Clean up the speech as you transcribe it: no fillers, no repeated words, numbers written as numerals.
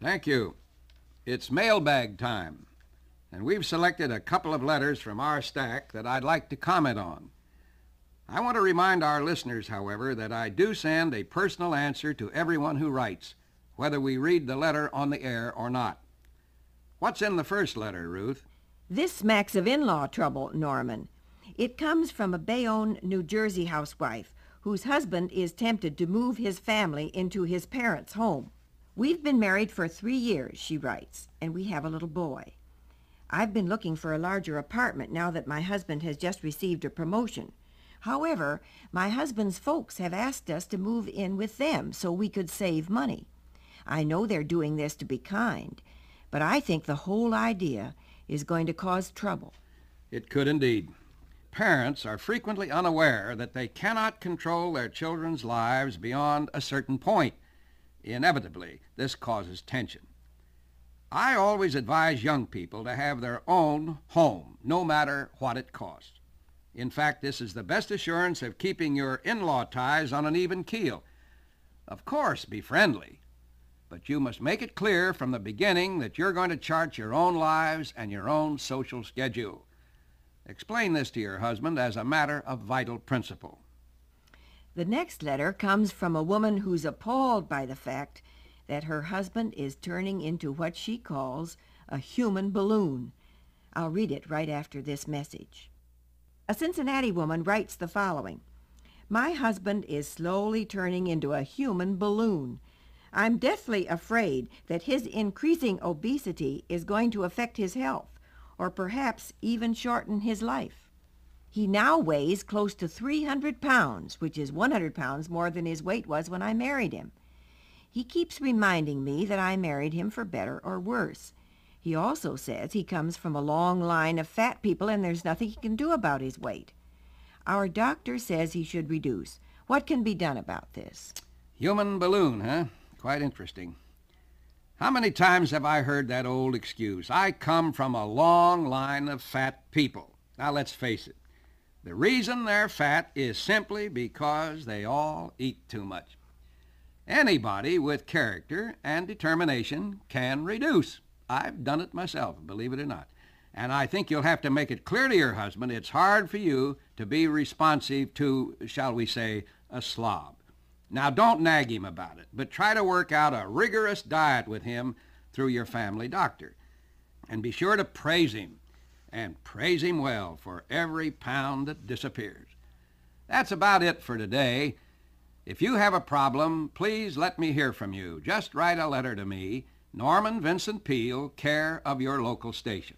Thank you. It's mailbag time, and we've selected a couple of letters from our stack that I'd like to comment on. I want to remind our listeners, however, that I do send a personal answer to everyone who writes, whether we read the letter on the air or not. What's in the first letter, Ruth? This smacks of in-law trouble, Norman. It comes from a Bayonne, New Jersey housewife whose husband is tempted to move his family into his parents' home. We've been married for 3 years, she writes, and we have a little boy. I've been looking for a larger apartment now that my husband has just received a promotion. However, my husband's folks have asked us to move in with them so we could save money. I know they're doing this to be kind, but I think the whole idea is going to cause trouble. It could indeed. Parents are frequently unaware that they cannot control their children's lives beyond a certain point. Inevitably, this causes tension. I always advise young people to have their own home, no matter what it costs. In fact, this is the best assurance of keeping your in-law ties on an even keel. Of course, be friendly, but you must make it clear from the beginning that you're going to chart your own lives and your own social schedule. Explain this to your husband as a matter of vital principle. The next letter comes from a woman who's appalled by the fact that her husband is turning into what she calls a human balloon. I'll read it right after this message. A Cincinnati woman writes the following. My husband is slowly turning into a human balloon. I'm deathly afraid that his increasing obesity is going to affect his health, or perhaps even shorten his life. He now weighs close to 300 pounds, which is 100 pounds more than his weight was when I married him. He keeps reminding me that I married him for better or worse. He also says he comes from a long line of fat people and there's nothing he can do about his weight. Our doctor says he should reduce. What can be done about this? Human balloon, huh? Quite interesting. How many times have I heard that old excuse? I come from a long line of fat people. Now, let's face it. The reason they're fat is simply because they all eat too much. Anybody with character and determination can reduce. I've done it myself, believe it or not. And I think you'll have to make it clear to your husband it's hard for you to be responsive to, shall we say, a slob. Now, don't nag him about it, but try to work out a rigorous diet with him through your family doctor. And be sure to praise him, and praise him well for every pound that disappears. That's about it for today. If you have a problem, please let me hear from you. Just write a letter to me, Norman Vincent Peale, care of your local station.